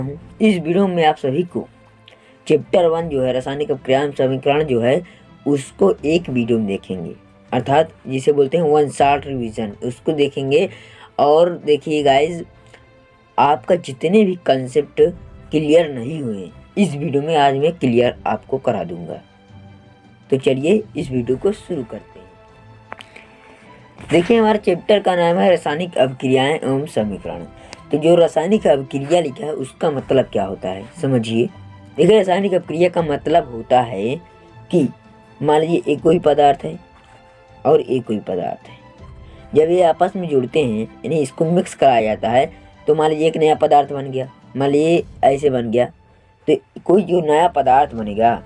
इस वीडियो में आप सभी को चैप्टर 1 जो है रासायनिक अपक्रिया समीकरण जो है उसको एक वीडियो में देखेंगे, अर्थात जिसे बोलते हैं वन शॉट रिवीजन, उसको देखेंगे। और देखिए गाइज, आपका जितने भी कंसेप्ट क्लियर नहीं हुए इस वीडियो में आज मैं क्लियर आपको करा दूंगा। तो चलिए इस वीडियो को शुरू करते हैं। देखिए, हमारे चैप्टर का नाम है रासायनिक अभिक्रियाएं एवं समीकरण। तो जो रासायनिक अभिक्रिया लिखा है उसका मतलब क्या होता है समझिए। देखिए, रासायनिक अभिक्रिया का मतलब होता है कि मान लीजिए एक कोई पदार्थ है और एक कोई पदार्थ है, जब ये आपस में जुड़ते हैं यानी इसको मिक्स कराया जाता है तो मान लीजिए एक नया पदार्थ बन गया। मान लीजिए ऐसे बन गया, तो कोई जो नया पदार्थ बनेगा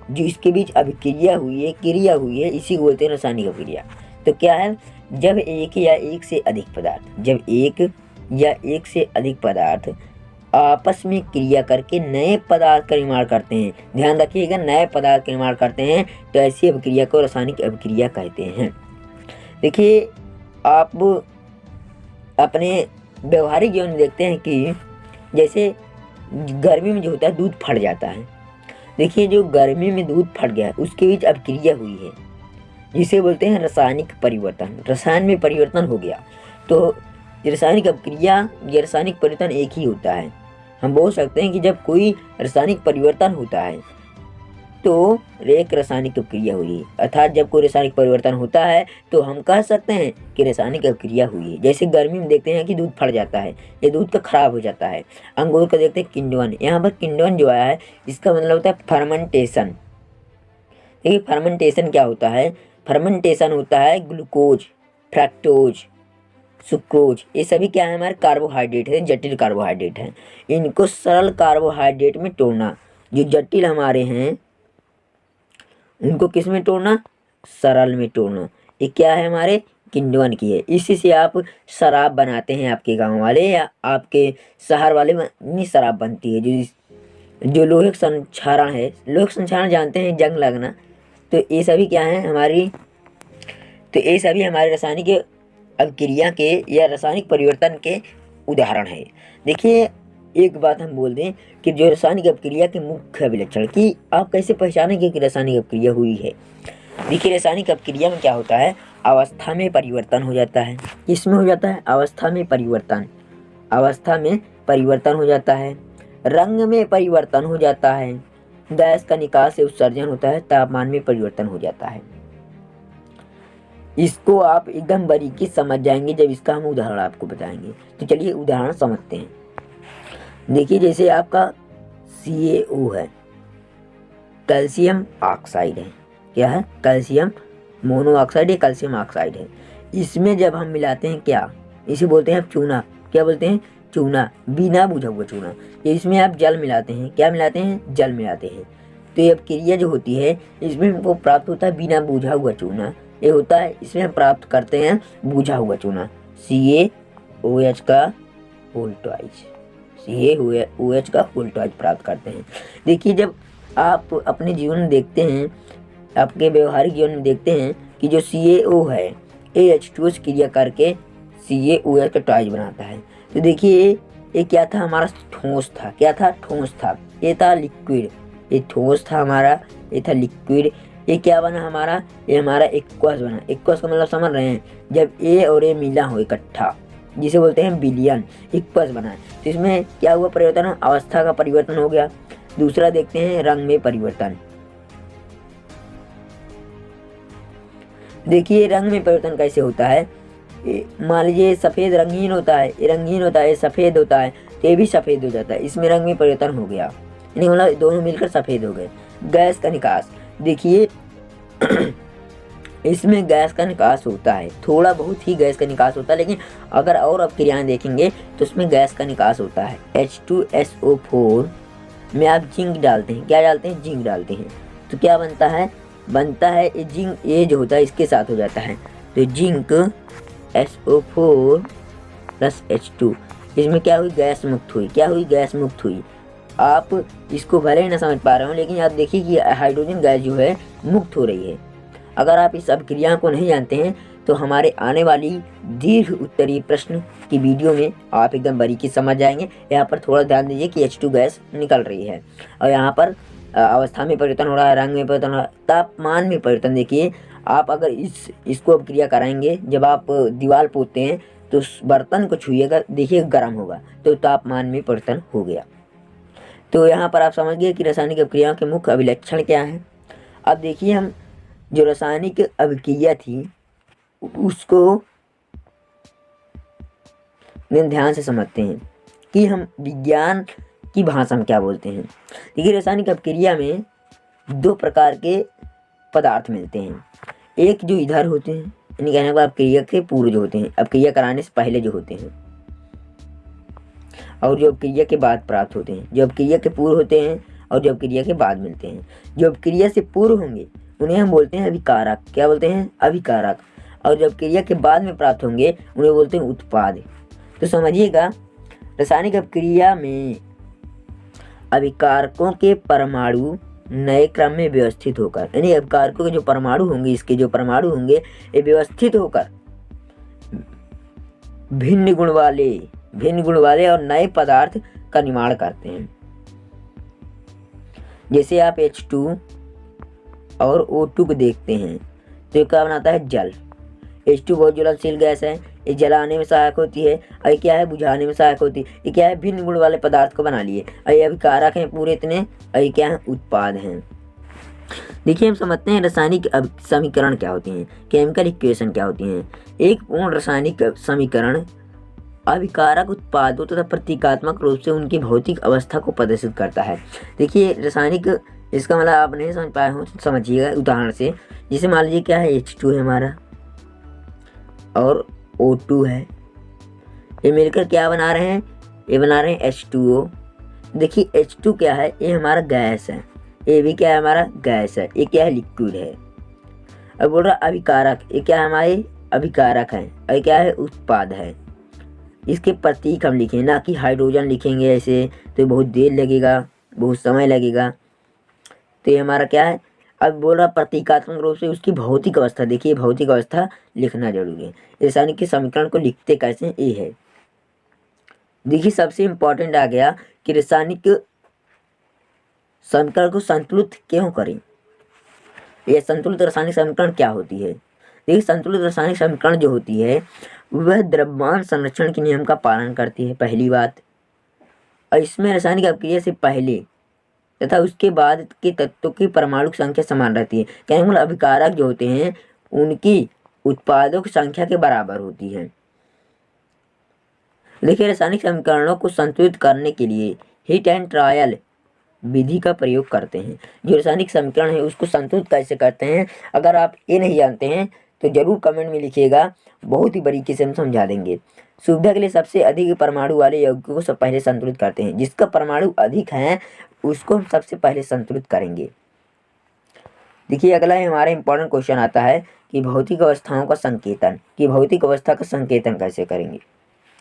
जो इसके बीच अभिक्रिया हुई है, क्रिया हुई है, इसी को बोलते हैं रासायनिक अभिक्रिया। तो क्या है, जब एक या एक से अधिक पदार्थ आपस में क्रिया करके नए पदार्थ का निर्माण करते हैं, ध्यान रखिएगा, नए पदार्थ का निर्माण करते हैं, तो ऐसी अभिक्रिया को रासायनिक अभिक्रिया कहते हैं। देखिए, आप अपने व्यवहारिक जीवन में देखते हैं कि जैसे गर्मी में जो होता है दूध फट जाता है। देखिए, जो गर्मी में दूध फट गया उसके बीच अभिक्रिया हुई है जिसे बोलते हैं रासायनिक परिवर्तन। रसायन में परिवर्तन हो गया तो रासायनिक अभिक्रिया या रासायनिक परिवर्तन एक ही होता है। हम बोल सकते हैं कि जब कोई रासायनिक परिवर्तन होता है तो एक रासायनिक अभिक्रिया हुई है, अर्थात जब कोई रासायनिक परिवर्तन होता है तो हम कह सकते हैं कि रासायनिक अभिक्रिया हुई है। जैसे गर्मी में देखते हैं कि दूध फट जाता है या दूध का खराब हो जाता है। अंगूर का देखते हैं किण्वन, यहाँ पर किण्वन जो आया है इसका मतलब होता है फर्मेंटेशन। देखिए, फर्मेंटेशन क्या होता है, फर्मेंटेशन होता है ग्लूकोज, फ्रक्टोज, सुक्रोज, ये सभी क्या है, हमारे कार्बोहाइड्रेट है, जटिल कार्बोहाइड्रेट हैं। इनको सरल कार्बोहाइड्रेट में तोड़ना, जो जटिल हमारे हैं उनको किस में तोड़ना, सरल में तोड़ना। ये क्या है, हमारे किण्वन की है। इसी से आप शराब बनाते हैं, आपके गांव वाले या आपके शहर वाले में शराब बनती है। जो लोहे का संक्षारण है, लोहे का संक्षारण जानते हैं, जंग लगना, तो ये सभी क्या है हमारी, तो ये सभी हमारे रासायनिक अभिक्रिया के या रासायनिक परिवर्तन के उदाहरण है। देखिए, एक बात हम बोल दें कि जो रासायनिक अभिक्रिया के मुख्य विलक्षण की आप कैसे पहचानेंगे कि रासायनिक अभिक्रिया हुई है। देखिए, रासायनिक अभिक्रिया में क्या होता है, अवस्था में परिवर्तन हो जाता है। किसमें हो जाता है, अवस्था में परिवर्तन, अवस्था में परिवर्तन हो जाता है, रंग में परिवर्तन हो जाता है, गैस का निकास से उत्सर्जन होता है, तापमान में परिवर्तन हो जाता है। इसको आप एकदम बारीकी समझ जाएंगे जब इसका हम उदाहरण आपको बताएंगे। तो चलिए उदाहरण समझते हैं। देखिए, जैसे आपका CaO है, कैल्शियम ऑक्साइड है, क्या है, कैल्शियम मोनोऑक्साइड या कैल्शियम ऑक्साइड है। इसमें जब हम मिलाते हैं क्या, इसे बोलते हैं चूना, क्या बोलते हैं, चूना, बिना बुझा हुआ चूना। इसमें आप जल मिलाते हैं, क्या मिलाते हैं, जल मिलाते हैं। तो ये क्रिया जो होती है इसमें वो प्राप्त होता है बिना बुझा हुआ चूना, ये होता है इसमें हम प्राप्त करते हैं बुझा हुआ चूना, CaOH का होल ट्वाइस, CaOH का होल ट्वाइस प्राप्त करते हैं। देखिए, जब आप अपने जीवन में देखते हैं, आपके व्यवहारिक जीवन में देखते हैं कि जो CaO है H2O क्रिया करके CaOH का ट्वाइस बनाता है। तो देखिए, ये क्या था, हमारा ठोस था, क्या था, ठोस था, ये था लिक्विड, ये ठोस था हमारा, ये था लिक्विड। ये क्या बना हमारा, ये हमारा एक्वस बना। एक्वस का मतलब समझ रहे हैं, जब A और A मिला हो इकट्ठा जिसे बोलते हैं विलयन, एक्वस बना। तो इसमें क्या हुआ, परिवर्तन, अवस्था का परिवर्तन हो गया। दूसरा देखते हैं रंग में परिवर्तन। देखिए, रंग में परिवर्तन कैसे होता है, मान लीजिए सफ़ेद रंगीन होता है, ये रंगीन होता है, सफ़ेद होता है, तो ये भी सफ़ेद हो जाता है, इसमें रंग में परिवर्तन हो गया, यानी मतलब दोनों मिलकर सफ़ेद हो गए। गैस का निकास, देखिए इसमें गैस का निकास होता है, थोड़ा बहुत ही गैस का निकास होता है, लेकिन अगर और अभिक्रियाएं देखेंगे तो उसमें गैस का निकास होता है। H2SO4 में आप जिंक डालते हैं, क्या डालते हैं, जिंक डालते हैं, तो क्या बनता है, बनता है ये जिंक, ये जो होता है इसके साथ हो जाता है, तो जिंक SO4 प्लस H2, इसमें क्या हुई, गैस मुक्त हुई, क्या हुई, गैस मुक्त हुई। आप इसको भले ही ना समझ पा रहे हो, लेकिन आप देखिए कि हाइड्रोजन गैस जो है मुक्त हो रही है। अगर आप इस अभिक्रिया को नहीं जानते हैं तो हमारे आने वाली दीर्घ उत्तरीय प्रश्न की वीडियो में आप एकदम बारीकी समझ जाएंगे। यहाँ पर थोड़ा ध्यान दीजिए कि H2 गैस निकल रही है और यहाँ पर अवस्था में परिवर्तन हो रहा है, रंग में परिवर्तन हो रहा है, तापमान में परिवर्तन। देखिए आप अगर इसको अभिक्रिया कराएंगे, जब आप दीवार पोतते हैं तो बर्तन को छुइएगा, देखिए गर्म होगा, तो तापमान में परिवर्तन हो गया। तो यहाँ पर आप समझ गए कि रासायनिक अभिक्रियाओं के मुख्य अभिलक्षण क्या है। अब देखिए हम जो रासायनिक अभिक्रिया थी उसको ध्यान से समझते हैं कि हम विज्ञान की भाषा में क्या बोलते हैं। देखिए रासायनिक अभिक्रिया में दो प्रकार के पदार्थ मिलते हैं, एक जो इधर होते हैं, यानी कहने का अभिक्रिया के पूर्व जो होते हैं, अभिक्रिया कराने से पहले जो होते हैं, और जो अभिक्रिया के बाद प्राप्त होते हैं। जो अभिक्रिया के पूर्व होते हैं और जो अभिक्रिया के बाद मिलते हैं। जो अभिक्रिया से पूर्व होंगे उन्हें हम बोलते हैं अभिकारक। क्या बोलते हैं? अभिकारक। और जो अभिक्रिया के बाद में प्राप्त होंगे उन्हें बोलते हैं उत्पाद। तो समझिएगा, रासायनिक अभिक्रिया में अभिकारकों के परमाणु नए क्रम में व्यवस्थित होकर, यानी अभिकारकों के जो परमाणु होंगे, इसके जो परमाणु होंगे ये व्यवस्थित होकर भिन्न गुण वाले और नए पदार्थ का निर्माण करते हैं। जैसे आप H2 और O2 को देखते हैं तो ये क्या बनाता है? जल। H2 बहुत ज्वलनशील गैस है, ये जलाने में सहायक होती है, और ये क्या है? बुझाने में सहायक होती है। ये क्या है? भिन्न गुण वाले पदार्थ को बना लिए, और ये अभिकारक हैं पूरे इतने, और ये क्या है? उत्पाद हैं। देखिए हम समझते हैं रासायनिक समीकरण क्या होती हैं, केमिकल इक्वेशन क्या होती हैं। एक पूर्ण रासायनिक समीकरण अभिकारक उत्पादों तथा प्रतीकात्मक रूप से उनकी भौतिक अवस्था को प्रदर्शित करता है। देखिए रासायनिक, इसका मतलब आप नहीं समझ पाए हो तो समझिएगा उदाहरण से। जैसे मान लीजिए क्या है? H2 है हमारा और O2 है, ये मिलकर क्या बना रहे हैं? ये बना रहे हैं H2O। देखिए H2 क्या है? ये हमारा गैस है, ये भी क्या है? हमारा गैस है। ये क्या है? लिक्विड है। अब बोल रहा अभिकारक, ये क्या है? हमारे अभिकारक है, और ये क्या है? उत्पाद है। इसके प्रतीक हम लिखें, ना कि हाइड्रोजन लिखेंगे ऐसे तो बहुत देर लगेगा, बहुत समय लगेगा। तो ये हमारा क्या है? अब बोल रहा प्रतीकात्मक रूप से उसकी भौतिक अवस्था। देखिए भौतिक अवस्था लिखना जरूरी है। रासायनिक के समीकरण को लिखते कैसे? ये है। देखिए सबसे इम्पोर्टेंट आ गया कि रासायनिक समीकरण को संतुलित क्यों करें। यह संतुलित रासायनिक समीकरण क्या होती है? देखिए संतुलित रासायनिक समीकरण जो होती है वह द्रव्यमान संरक्षण के नियम का पालन करती है, पहली बात। और इसमें रासायनिक अभिक्रिया से पहले तथा उसके बाद के तत्वों की परमाणु संख्या समान रहती है। कहने का मतलब अभिकारक जो होते हैं उनकी उत्पादों की संख्या के बराबर होती है। देखिए रासायनिक समीकरणों को संतुलित करने के लिए हीट एंड ट्रायल विधि का प्रयोग करते हैं। जो रासायनिक समीकरण है उसको संतुलित कैसे करते हैं, अगर आप ये नहीं जानते हैं तो जरूर कमेंट में लिखिएगा, बहुत ही बारीकी से हम समझा देंगे। सुविधा के लिए सबसे अधिक परमाणु वाले यौगिकों को सब पहले संतुलित करते हैं। जिसका परमाणु अधिक है उसको हम सबसे पहले संतुलित करेंगे। देखिए अगला हमारा इंपॉर्टेंट क्वेश्चन आता है कि भौतिक अवस्थाओं का संकेतन, कि भौतिक अवस्था का संकेतन कैसे करेंगे,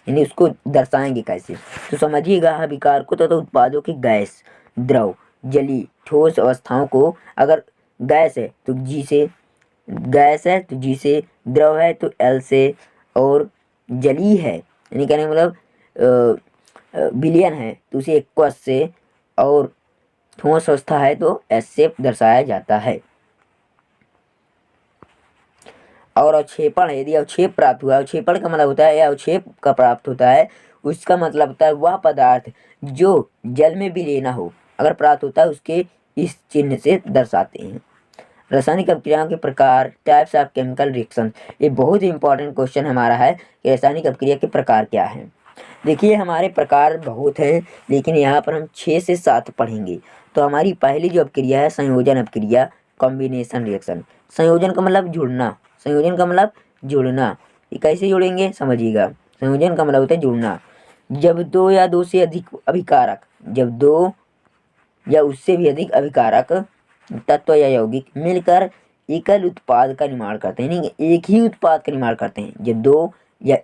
यानी उसको दर्शाएंगे कैसे। तो समझिएगा, अभिकारकों तथा उत्पादों की गैस, द्रव, जली, ठोस अवस्थाओं को, अगर गैस है तो G से, गैस है तो G से, द्रव है तो L से, और जली है यानी कहने का मतलब विलयन है तो उसे एक्वस से, और ठोस अवस्था है तो S से दर्शाया जाता है। और अवक्षेपण, यदि अवक्षेप प्राप्त हुआ, अवक्षेपण का मतलब होता है या अवक्षेप का प्राप्त होता है, उसका मतलब होता है वह पदार्थ जो जल में विलीन हो, अगर प्राप्त होता है उसके इस चिन्ह से दर्शाते हैं। रासायनिक अभिक्रियाओं के प्रकार, टाइप्स ऑफ केमिकल रिएक्शन, ये बहुत ही इंपॉर्टेंट क्वेश्चन हमारा है कि रासायनिक अभिक्रिया के प्रकार क्या हैं। देखिए हमारे प्रकार बहुत हैं, लेकिन यहाँ पर हम 6 से 7 पढ़ेंगे। तो हमारी पहली जो अभिक्रिया है संयोजन अभिक्रिया, कॉम्बिनेशन रिएक्शन। संयोजन का मतलब जुड़ना, संयोजन का मतलब जुड़ना। ये कैसे जुड़ेंगे समझिएगा। संयोजन का मतलब होता है जुड़ना। जब 2 या 2 से अधिक अभिकारक, जब 2 या उससे भी अधिक अभिकारक तत्व या यौगिक मिलकर एकल उत्पाद का निर्माण करते हैं, यानी एक ही उत्पाद का निर्माण करते हैं। जब 2 या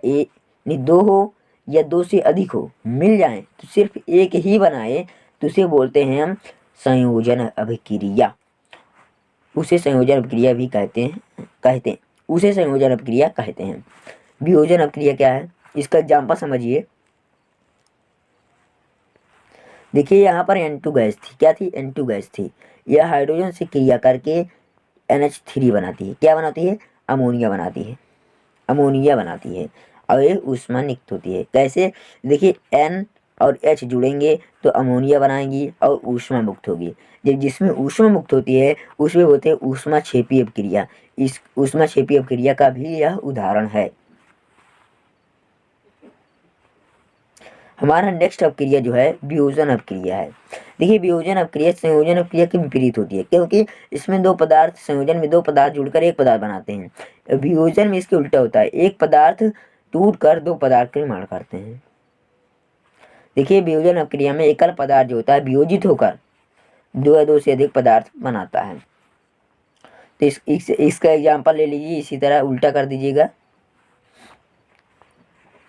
2 हो या 2 से अधिक हो, मिल जाएं तो सिर्फ एक ही बनाए तो उसे बोलते हैं हम संयोजन अभिक्रिया। उसे संयोजन अभिक्रिया भी कहते हैं। उसे संयोजन अपक्रिया कहते हैं। वियोजन अपक्रिया क्या है, इसका एग्जाम्पल समझिए। देखिए यहाँ पर N2 गैस थी, क्या थी, N2 गैस थी। यह हाइड्रोजन से क्रिया करके NH3 बनाती है। क्या बनाती है, अमोनिया बनाती है, अमोनिया बनाती है। और ये ऊष्मा निकट होती है। कैसे, देखिए N और H जुड़ेंगे तो अमोनिया बनाएंगी और ऊष्मा मुक्त होगी। जब जिसमें ऊष्मा मुक्त होती है उसमें बोलते हैं ऊष्मा क्षेपी अपक्रिया। इस ऊष्मा क्षेपी अपक्रिया का भी यह उदाहरण है। हमारा नेक्स्ट अपक्रिया जो है वियोजन अपक्रिया है। देखिए वियोजन अपक्रिया संयोजन अपक्रिया के विपरीत होती है, क्योंकि इसमें दो पदार्थ, संयोजन में दो पदार्थ जुड़कर एक पदार्थ बनाते हैं। वियोजन में इसके उल्टा होता है, एक पदार्थ टूट कर दो पदार्थ का निर्माण करते हैं। देखिए वियोजन अपक्रिया में एकल पदार्थ जो होता है वियोजित होकर दो या दो से अधिक पदार्थ बनाता है। तो इसका एग्जाम्पल ले लीजिए, इसी तरह उल्टा कर दीजिएगा।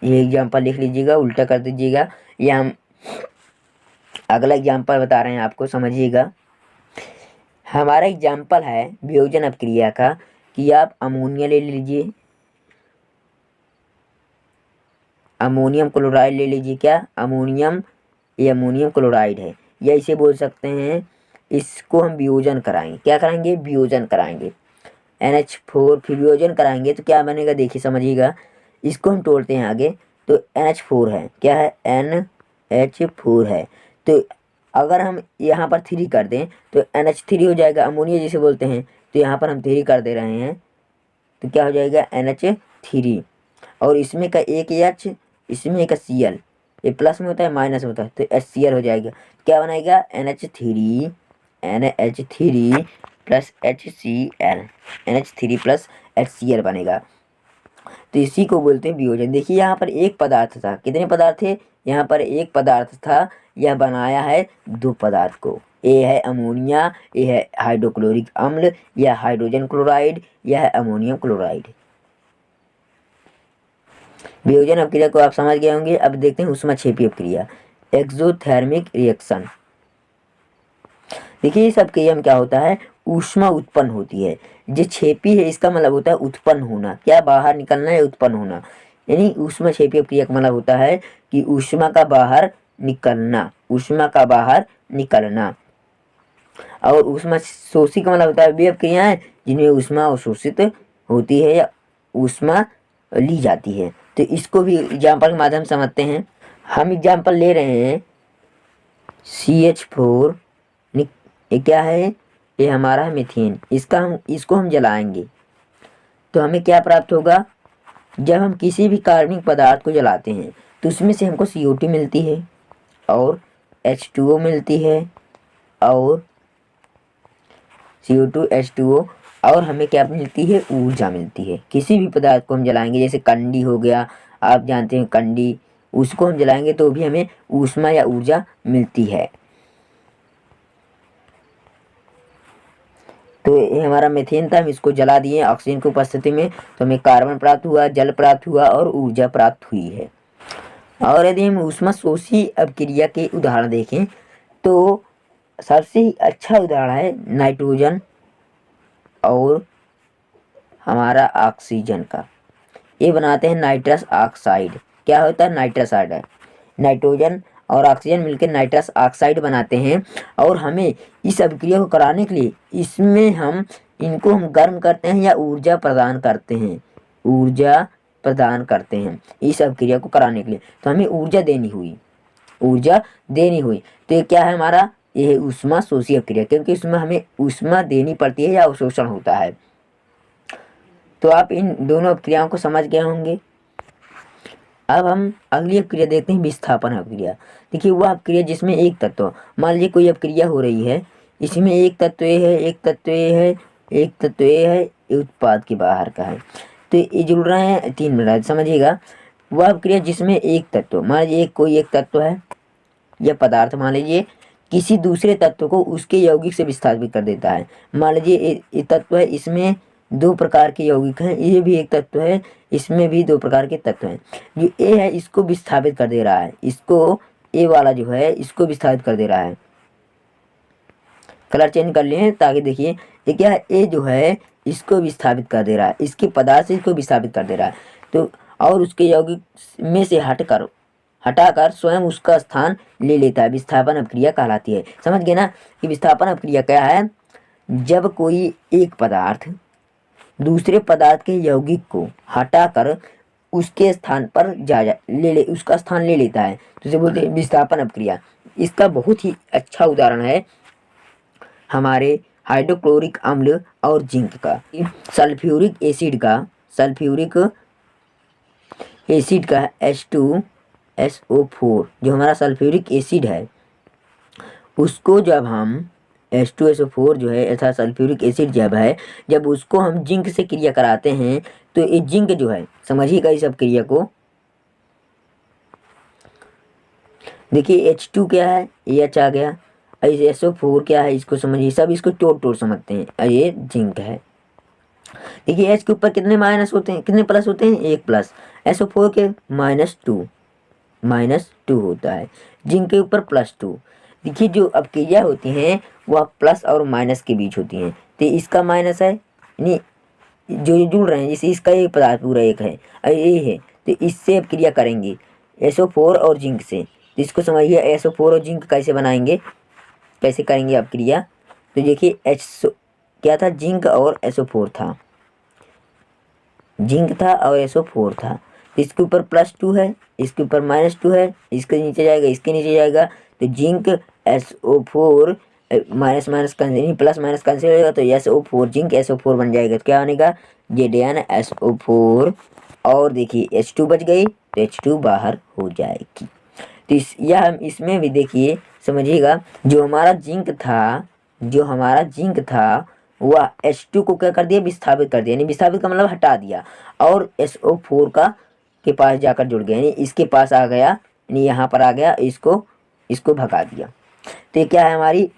ये एग्जाम्पल लिख लीजिएगा, उल्टा कर दीजिएगा। ये हम अगला एग्जाम्पल बता रहे हैं आपको, समझिएगा। हमारा एग्जाम्पल है वियोजन अपक्रिया का कि आप अमोनिया ले लीजिए, अमोनियम क्लोराइड ले लीजिए। क्या, अमोनियम, ये अमोनियम क्लोराइड है, या इसे बोल सकते हैं, इसको हम वियोजन कराएंगे। क्या कराएंगे, वियोजन कराएंगे। NH4 फिर वियोजन कराएंगे तो क्या बनेगा, देखिए समझिएगा। इसको हम तोड़ते हैं आगे तो NH4 है, क्या है, NH4 है। तो अगर हम यहाँ पर 3 कर दें तो NH3 हो जाएगा, अमोनिया जिसे बोलते हैं। तो यहाँ पर हम 3 कर दे रहे हैं तो क्या हो जाएगा, NH3। और इसमें का एक H, इसमें एक Cl, ये प्लस में होता है माइनस में होता है, तो HCl हो जाएगा। क्या बनाएगा, NH3 plus HCl, NH3 plus HCl बनेगा। तो इसी को बोलते हैं वियोजन। देखिए यहाँ पर एक पदार्थ था, कितने पदार्थ थे, यहाँ पर एक पदार्थ था, यह बनाया है दो पदार्थ को। ये है अमोनिया, ये है हाइड्रोक्लोरिक अम्ल, यह हाइड्रोजन क्लोराइड, यह है अमोनियम क्लोराइड। वियोजन अपक्रिया को आप समझ गए होंगे। अब देखते हैं ऊष्माक्षेपी अपक्रिया, एक्सोथर्मिक रिएक्शन। देखिए इस अपक्रिया में क्या होता है, ऊष्मा उत्पन्न होती है। जो क्षेपी है इसका मतलब होता है उत्पन्न होना, क्या, बाहर निकलना या उत्पन्न होना। यानी ऊष्माक्षेपी अपक्रिया का मतलब होता है कि ऊष्मा का बाहर निकलना, ऊष्मा का बाहर निकलना। और ऊष्मा शोषी का मतलब होता है वे अपक्रियाएं जिनमें ऊष्मा अवशोषित होती है या ऊष्मा ली जाती है। तो इसको भी एग्जाम्पल के माध्यम से समझते हैं। हम एग्जाम्पल ले रहे हैं CH4, ये क्या है, ये हमारा मीथेन। इसको हम जलाएंगे तो हमें क्या प्राप्त होगा, जब हम किसी भी कार्बनिक पदार्थ को जलाते हैं तो उसमें से हमको CO2 मिलती है और H2O मिलती है, और CO2 H2O, और हमें क्या मिलती है, ऊर्जा मिलती है। किसी भी पदार्थ को हम जलाएंगे, जैसे कंडी हो गया, आप जानते हैं कंडी, उसको हम जलाएंगे तो भी हमें ऊष्मा या ऊर्जा मिलती है। तो ये हमारा मीथेन था, हम इसको जला दिए ऑक्सीजन की उपस्थिति में, तो हमें कार्बन प्राप्त हुआ, जल प्राप्त हुआ और ऊर्जा प्राप्त हुई है। और यदि हम ऊष्मा शोषी अपक्रिया के उदाहरण देखें तो सबसे अच्छा उदाहरण है नाइट्रोजन और हमारा ऑक्सीजन का। ये बनाते हैं नाइट्रस ऑक्साइड। क्या होता है, नाइट्रस ऑक्साइड, नाइट्रोजन और ऑक्सीजन मिलकर नाइट्रस ऑक्साइड बनाते हैं। और हमें इस अभिक्रिया को कराने के लिए इसमें हम गर्म करते हैं या ऊर्जा प्रदान करते हैं, ऊर्जा प्रदान करते हैं इस अभिक्रिया को कराने के लिए। तो हमें ऊर्जा देनी हुई, ऊर्जा देनी हुई। तो ये क्या है हमारा, ये है ऊष्मा शोषी अपक्रिया, क्योंकि इसमें हमें ऊष्मा देनी पड़ती है या अवशोषण होता है। तो आप इन दोनों अपक्रियाओं को समझ गए होंगे। अब हम अगली अपक्रिया देखते हैं, विस्थापन अपक्रिया। देखिए वह अपक्रिया जिसमें एक तत्व, मान लीजिए कोई अपक्रिया हो रही है, इसमें एक तत्व ए है, एक तत्व ए है, एक तत्व ए है, ये उत्पाद के बाहर का है, तो ये जुड़ रहे हैं 3 मिनट, समझिएगा। वह अपक्रिया जिसमें एक तत्व, मान लीजिए कोई एक तत्व है या पदार्थ, मान लीजिए किसी दूसरे तत्व को उसके यौगिक से विस्थापित कर देता है। मान लीजिए ये तत्व है, इसमें 2 प्रकार के यौगिक हैं, ये भी एक तत्व है, इसमें भी 2 प्रकार के तत्व हैं। जो ए है इसको विस्थापित कर दे रहा है, इसको ए वाला जो है इसको विस्थापित कर दे रहा है। कलर चेंज कर लिए ताकि देखिए ये क्या है, ए जो है इसको विस्थापित कर दे रहा है, इसके पदार्थ से इसको विस्थापित कर दे रहा है। तो और उसके यौगिक में से हटाकर स्वयं उसका स्थान ले लेता है, विस्थापन अपक्रिया कहलाती है। समझ गए ना कि विस्थापन अपक्रिया क्या है? जब कोई एक पदार्थ दूसरे पदार्थ के यौगिक को हटाकर उसके स्थान पर उसका स्थान ले लेता है, तो इसे बोलते हैं विस्थापन अपक्रिया। इसका बहुत ही अच्छा उदाहरण है हमारे हाइड्रोक्लोरिक अम्ल और जिंक का। सल्फ्यूरिक एसिड का H2SO4 जो हमारा सल्फ्यूरिक एसिड है, उसको जब हम H2SO4 जो है ऐसा सल्फ्यूरिक एसिड जब उसको हम जिंक से क्रिया कराते हैं, तो ये जिंक जो है, समझिएगा इस सब क्रिया को। देखिए H2 क्या है, H आ गया, SO4 क्या है, इसको समझिए, सब इसको तोड़ समझते हैं। ये जिंक है। देखिए H के ऊपर कितने माइनस होते हैं, कितने प्लस होते हैं? एक प्लस। SO4 के -2 होता है, जिंक के ऊपर +2। देखिए जो अपक्रिया होती हैं वह प्लस और माइनस के बीच होती हैं, तो इसका माइनस है, यानी जो जुड़ रहे हैं, जैसे इसका एक पदार्थ पूरा एक है और ये है, तो इससे अपक्रिया करेंगे SO4 और जिंक से। तो इसको समझिए SO4 और जिंक कैसे बनाएंगे, कैसे करेंगे अपक्रिया। तो देखिए क्या था, जिंक और SO4 था, जिंक था और SO4 था। इसके ऊपर +2 है, इसके ऊपर -2 है, इसके नीचे जाएगा, इसके नीचे जाएगा, तो zinc SO4 minus minus cancel, plus minus cancel हो जाएगा, तो SO4 जिंक SO4 बन जाएगा। तो क्या बनेगा? ZnSO4। और देखिए H2 बच गई, तो H2 बाहर हो जाएगी। तो इसमें भी देखिए समझिएगा, जो हमारा जिंक था वह H2 को क्या कर दिया, विस्थापित कर दिया, यानी विस्थापित का मतलब हटा दिया, और SO4 के पास जाकर जुड़ गया, यानी इसके पास आ गया, यानी यहाँ पर आ गया, इसको भगा दिया। तो ये क्या है, हमारी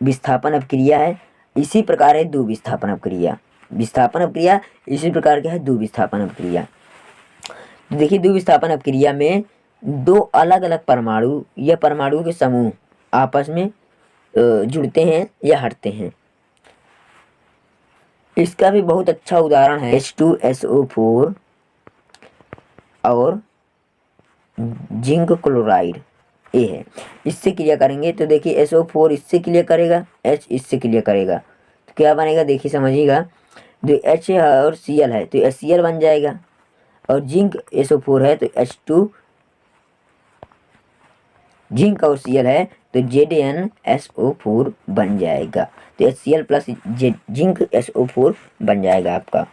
विस्थापन अपक्रिया है। इसी प्रकार है द्विविस्थापन अपक्रिया। विस्थापन अपक्रिया इसी प्रकार का है द्विविस्थापन अपक्रिया। तो देखिए द्विविस्थापन अपक्रिया में दो अलग अलग परमाणु या परमाणुओं के समूह आपस में जुड़ते हैं या हटते हैं। इसका भी बहुत अच्छा उदाहरण है H2SO4 और जिंक क्लोराइड ये है। इससे क्रिया करेंगे तो देखिए SO4 इससे क्रिया करेगा, H इससे क्रिया करेगा, तो क्या बनेगा देखिए समझिएगा। जो H है और Cl है तो HCl बन जाएगा, और जिंक SO4 है तो H2, जिंक और Cl है तो ZnSO4 बन जाएगा। तो HCl प्लस जिंक SO4 बन जाएगा आपका।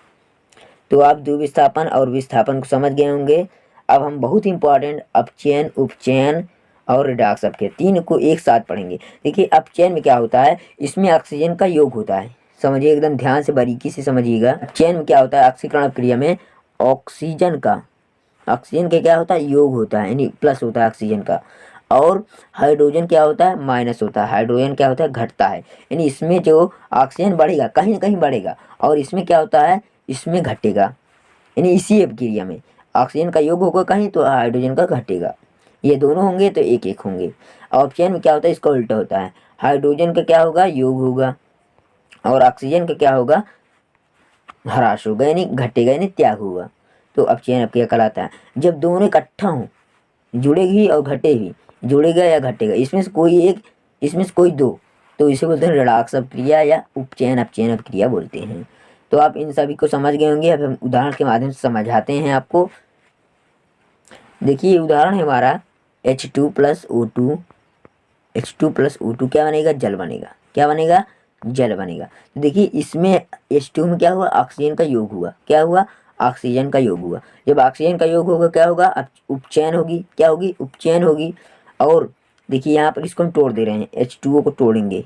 तो आप द्विविस्थापन और विस्थापन को समझ गए होंगे। अब हम बहुत इंपॉर्टेंट अपचयन, उपचयन और रिडॉक्स के तीन को एक साथ पढ़ेंगे। देखिए अपचयन में क्या होता है, इसमें ऑक्सीजन का योग होता है, समझिए एकदम ध्यान से बारीकी से समझिएगा। अपचयन में क्या होता है, ऑक्सीकरण क्रिया में ऑक्सीजन के क्या होता है, योग होता है, यानी प्लस होता है ऑक्सीजन का, और हाइड्रोजन क्या होता है, माइनस होता है। हाइड्रोजन क्या होता है, घटता है, यानी इसमें जो ऑक्सीजन बढ़ेगा कहीं ना कहीं बढ़ेगा, और इसमें क्या होता है, इसमें घटेगा। यानी इसी अपक्रिया में ऑक्सीजन का योग होगा कहीं तो हाइड्रोजन का घटेगा, ये दोनों होंगे तो एक एक होंगे। और अपचयन में क्या होता है, इसका उल्टा होता है, हाइड्रोजन का क्या होगा, योग होगा, और ऑक्सीजन का क्या होगा, ह्रास होगा, यानी घटेगा, यानी त्याग होगा। तो अपचयन अपक्रिया कहलाता है। जब दोनों इकट्ठा हों, जुड़ेगी और घटे भी, जुड़ेगा या घटेगा, इसमें से कोई एक, इसमें से कोई दो, तो इसे बोलते हैं रिडॉक्स अपक्रिया या उपचयन अपचयन अपक्रिया बोलते हैं। तो आप इन सभी को समझ गए होंगे। अब हम उदाहरण के माध्यम से समझाते हैं आपको। देखिए उदाहरण है हमारा H2+O2। H2+O2 क्या बनेगा, जल बनेगा। क्या बनेगा, जल बनेगा। तो देखिए इसमें H2 में क्या हुआ, ऑक्सीजन का योग हुआ। क्या हुआ, ऑक्सीजन का योग हुआ। जब ऑक्सीजन का योग होगा क्या होगा, उपचयन होगी। क्या होगी, उपचयन होगी। और देखिए यहाँ पर इसको हम तोड़ दे रहे हैं, H2O को तोड़ेंगे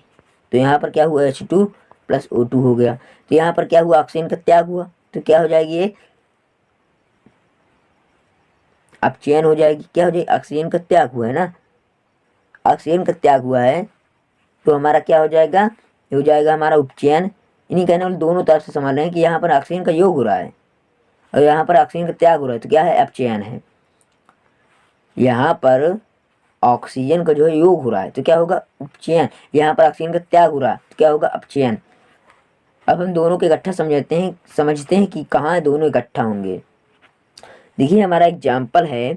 तो यहाँ पर क्या हुआ, H2+O2 हो गया। तो यहाँ पर क्या हुआ, ऑक्सीजन का त्याग हुआ, तो क्या हो जाएगी ये, अपचयन हो जाएगी। क्या हो जाएगी, ऑक्सीजन का त्याग हुआ है ना, ऑक्सीजन का त्याग हुआ है, तो हमारा क्या हो जाएगा, ये हो जाएगा हमारा उपचयन। इन्हीं कहने वाले दोनों तरफ से समझ रहे हैं कि यहाँ पर ऑक्सीजन का योग हो रहा है और यहाँ पर ऑक्सीजन का त्याग हो रहा है, तो क्या है, अपचयन है। यहाँ पर ऑक्सीजन का जो है योग हो रहा है तो क्या होगा, उपचयन। यहाँ पर ऑक्सीजन का त्याग हो रहा है तो क्या होगा, अपचयन। अब हम दोनों को इकट्ठा समझते हैं कि कहाँ दोनों इकट्ठा होंगे। देखिए हमारा एग्जाम्पल है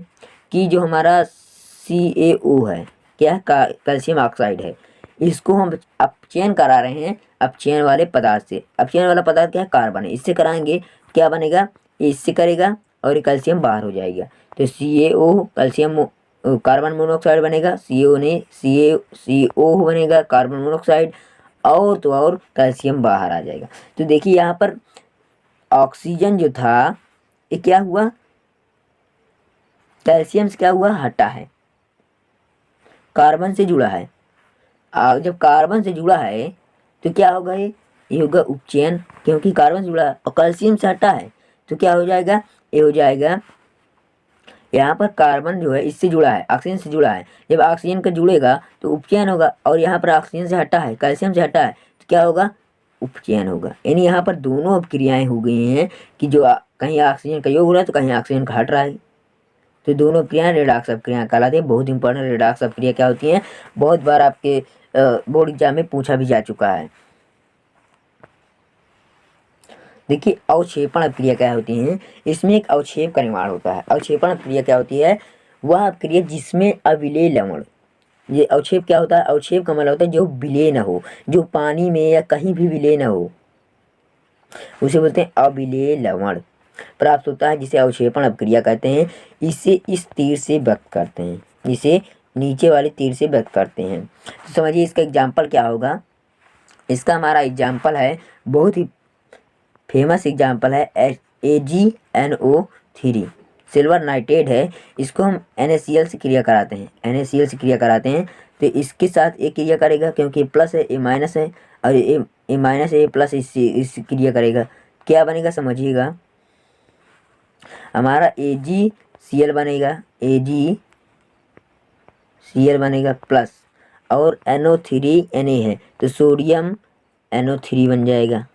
कि जो हमारा CaO है, क्या है, कैल्शियम ऑक्साइड है, इसको हम अपचयन करा रहे हैं अपचयन वाले पदार्थ से। अपचयन वाला पदार्थ क्या है, कार्बन है। इससे कराएंगे क्या बनेगा, इससे करेगा और ये कैल्शियम बाहर हो जाएगा। तो CaO कैल्शियम कार्बन मोनोऑक्साइड बनेगा, CO ने CO बनेगा कार्बन मोनोऑक्साइड, और तो और कैल्शियम बाहर आ जाएगा। तो देखिए यहाँ पर ऑक्सीजन जो था ये क्या हुआ, कैल्शियम से क्या हुआ, हटा है, कार्बन से जुड़ा है। जब कार्बन से जुड़ा है तो क्या होगा, ये होगा उपचयन, क्योंकि कार्बन से जुड़ा है और कैल्शियम से हटा है तो क्या हो जाएगा, ये हो जाएगा, यहाँ पर कार्बन जो है इससे जुड़ा है, ऑक्सीजन से जुड़ा है। जब ऑक्सीजन का जुड़ेगा तो उपचयन होगा, और यहाँ पर ऑक्सीजन से हटा है, कैल्शियम से हटा है तो क्या होगा, उपचयन होगा। यानी यहाँ पर दोनों अब क्रियाएं हो गई हैं कि जो कहीं ऑक्सीजन का योग हो रहा है तो कहीं ऑक्सीजन का हट रहा है। तो दोनों क्रियाएं रेडॉक्स अपक्रिया कहलाती है। बहुत इंपॉर्टेंट रेडॉक्स अपक्रिया क्या होती है, बहुत बार आपके बोर्ड एग्जाम में पूछा भी जा चुका है। देखिए अवक्षेपण अपक्रिया क्या होती है, इसमें एक अवक्षेप का निर्माण होता है। अवक्षेपण अपक्रिया क्या होती है, वह अपक्रिया जिसमें अविलेय लवण, ये अवक्षेप क्या होता है, अवक्षेप का मतलब होता है जो विलेय न हो, जो पानी में या कहीं भी विलेय न हो, उसे बोलते हैं अविलेय लवण प्राप्त होता है, जिसे अवक्षेपण अपक्रिया कहते हैं। इसे इस तीर से व्यक्त करते हैं, इसे नीचे वाले तीर से व्यक्त करते हैं। तो समझिए इसका एग्जाम्पल क्या होगा। इसका हमारा एग्जाम्पल है, बहुत ही फेमस एग्जाम्पल है AgNO3, सिल्वर नाइट्रेट है। इसको हम NaCl से क्रिया कराते हैं, NaCl से क्रिया कराते हैं तो इसके साथ एक क्रिया करेगा, क्योंकि प्लस है ए माइनस है, और ए माइनस है प्लस इस क्रिया करेगा, क्या बनेगा समझिएगा, हमारा AgCl बनेगा, AgCl बनेगा प्लस, और NO3 Na है तो सोडियम NO3 बन जाएगा,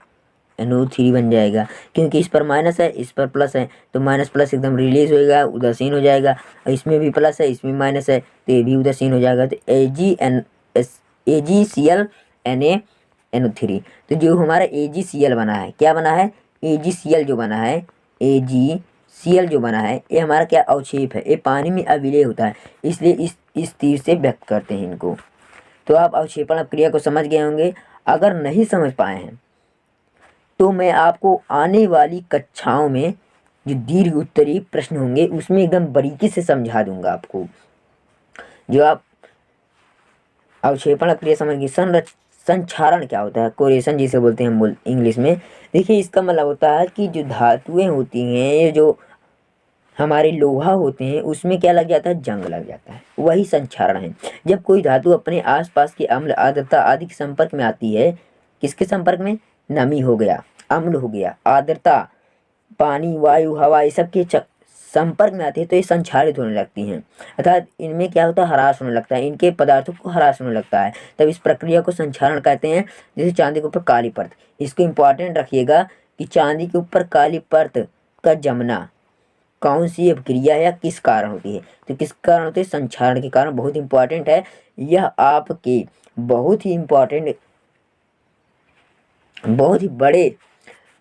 NO3 बन जाएगा, क्योंकि इस पर माइनस है इस पर प्लस है तो माइनस प्लस एकदम रिलीज होएगा, उदासीन हो जाएगा। और इसमें भी प्लस है इसमें माइनस है तो ये भी उदासीन हो जाएगा। तो AgCl NaNO3, तो जो हमारा AgCl बना है, क्या बना है, AgCl जो बना है, AgCl जो बना है ये हमारा क्या अवक्षेप है, ये पानी में अविलेय होता है, इसलिए इस तीर से व्यक्त करते हैं इनको। तो आप अवक्षेपण अपक्रिया को समझ गए होंगे। अगर नहीं समझ पाए हैं तो मैं आपको आने वाली कक्षाओं में जो दीर्घ उत्तरीय प्रश्न होंगे उसमें एकदम बारीकी से समझा दूंगा आपको, जो आप अवक्षेपण अपक्रिया समझ गए। संक्षारण क्या होता है, कोरेशन जिसे बोलते हैं हम इंग्लिश में। देखिए इसका मतलब होता है कि जो धातुएं होती हैं, ये जो हमारे लोहा होते हैं उसमें क्या लग जाता है, जंग लग जाता है, वही संक्षारण है। जब कोई धातु अपने आसपास की अम्ल आर्द्रता आदि के संपर्क में आती है, किसके संपर्क में, नमी हो गया, अम्ल हो गया, आर्द्रता, पानी, वायु, हवा, ये सब के संपर्क में आती है तो ये संक्षारित होने लगती हैं, अर्थात इनमें क्या होता है, ह्रास होने लगता है, इनके पदार्थों को ह्रास होने लगता है। तब इस प्रक्रिया को संक्षारण कहते हैं। जैसे चांदी के ऊपर काली परत, इसको इम्पॉर्टेंट रखिएगा कि चांदी के ऊपर काली परत का जमना कौन सी अपक्रिया या किस कारण होती है, तो किस कारण होती है, संक्षारण के कारण। बहुत इंपॉर्टेंट है यह, आपके बहुत ही इंपॉर्टेंट, बहुत ही बड़े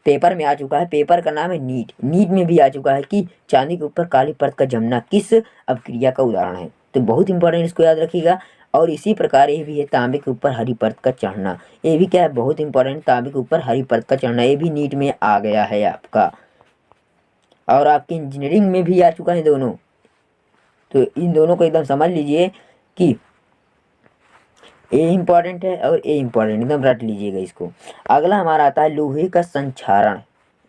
पेपर में आ चुका है। पेपर का नाम है नीट में भी आ चुका है कि चांदी के ऊपर काली परत का जमना किस अपक्रिया का उदाहरण है। तो बहुत इंपॉर्टेंट, इसको याद रखिएगा। और इसी प्रकार ये भी है तांबे के ऊपर हरी परत का चढ़ना, ये भी क्या है, बहुत इंपॉर्टेंट, तांबे के ऊपर हरी परत का चढ़ना, ये भी नीट में आ गया है आपका, और आपकी इंजीनियरिंग में भी आ चुका है दोनों। तो इन दोनों को एकदम समझ लीजिए कि ए इम्पॉर्टेंट है और ए इम्पॉर्टेंट, एकदम रट लीजिएगा इसको। अगला हमारा आता है लोहे का संक्षारण,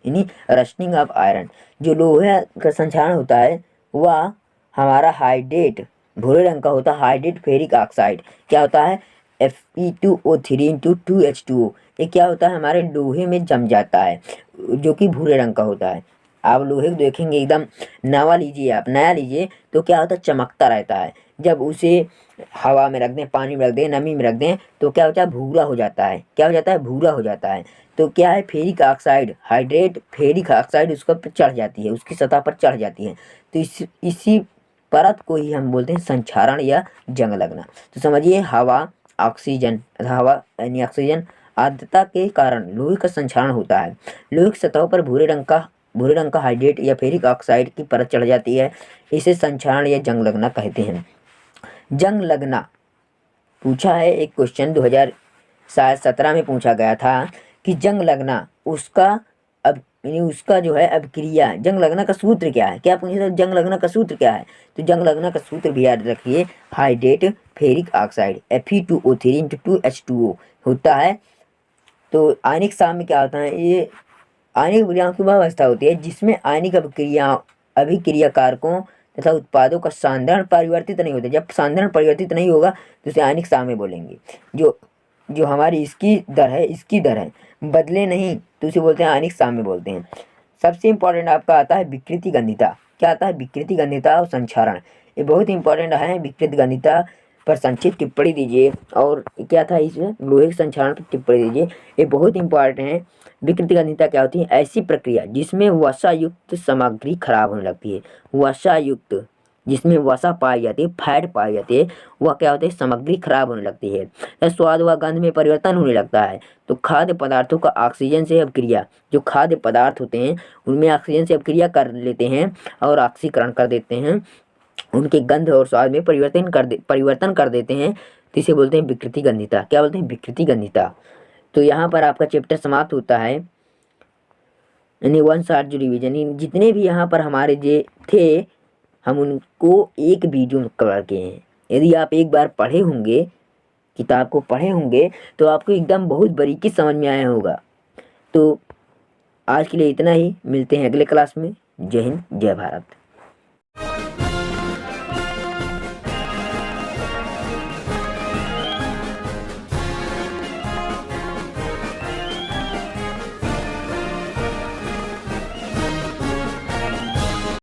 यानी रस्टिंग ऑफ आयरन। जो लोहे का संक्षारण होता है वह हमारा हाइड्रेट, भूरे रंग का होता है, हाइड्रेट फेरिक ऑक्साइड क्या होता है, Fe2O3 × 2H2O, ये क्या होता है, हमारे लोहे में जम जाता है, जो कि भूरे रंग का होता है। आप लोहे को देखेंगे एकदम नया लीजिए, आप नया लीजिए तो क्या होता है, चमकता रहता है। जब उसे हवा में रख दें, पानी में रख दें, नमी में रख दें तो क्या होता है, भूरा हो जाता है, क्या हो जाता है, भूरा हो जाता है। तो क्या है, ferric oxide, hydrate ferric oxide उसका पर चढ़ जाती है, उसकी सतह पर चढ़ जाती है। तो इसी परत को ही हम बोलते हैं संक्षारण या जंग लगना। तो समझिए हवा, ऑक्सीजन, हवा यानी ऑक्सीजन आर्द्रता के कारण लोहे का संक्षारण होता है। लोहे की सतह पर भूरे रंग का हाइड्रेट या फेरिक ऑक्साइड की परत चढ़ जाती है। इसे संक्षारण या जंग लगना कहते हैं। जंग लगना पूछा है एक क्वेश्चन 2017 में पूछा गया था कि जंग लगना उसका उसका जो है अभिक्रिया, जंग लगना का सूत्र क्या है। क्या पूछा था, जंग लगना का सूत्र क्या है। तो जंग लगना का सूत्र भी याद रखिए, hydrate ferric oxide Fe2O3 × 2H2O होता है। तो आयनिक साम्य में क्या होता है, ये आयनिक विलायकों की वह अवस्था होती है जिसमें आयनिक अभिक्रिया कारकों तथा उत्पादों का सांद्रण परिवर्तित नहीं होता। जब सांद्रण परिवर्तित नहीं होगा तो उसे आयनिक साम्य बोलेंगे। जो हमारी इसकी दर है बदले नहीं तो उसे बोलते हैं आयनिक साम्य बोलते हैं। सबसे इम्पोर्टेंट आपका आता है विकृति गंधिता। क्या आता है, विकृति गंधिता और संक्षारण। ये बहुत इंपॉर्टेंट है। विकृति गंधिता पर संक्षिप्त टिप्पणी दीजिए। और क्या था इसमें, लोहे के संक्षारण पर टिप्पणी दीजिए। ये बहुत इंपॉर्टेंट है। विकृति गंधिता क्या होती है, ऐसी प्रक्रिया जिसमें वसा युक्त सामग्री खराब होने लगती है। वसा युक्त, जिसमें वसा पाई जाती है, फैट पाई जाती है, वह क्या होती है, सामग्री खराब होने लगती है। स्वाद व गंध में परिवर्तन होने लगता है। तो खाद्य पदार्थों का ऑक्सीजन से अभिक्रिया, जो खाद्य पदार्थ होते हैं उनमें ऑक्सीजन से अभिक्रिया कर लेते हैं और ऑक्सीकरण कर देते हैं, उनके गंध और स्वाद में परिवर्तन कर देते हैं। तो इसे बोलते हैं विकृति गंधिता। क्या बोलते हैं, विकृति गंधिता। तो यहाँ पर आपका चैप्टर समाप्त होता है। यानी 1 शॉर्ट जो रिविजन, जितने भी यहाँ पर हमारे जे थे हम उनको एक वीडियो में कवर किए हैं। यदि आप एक बार पढ़े होंगे, किताब को पढ़े होंगे, तो आपको एकदम बहुत बारीकी समझ में आया होगा। तो आज के लिए इतना ही, मिलते हैं अगले क्लास में। जय हिंद, जय भारत।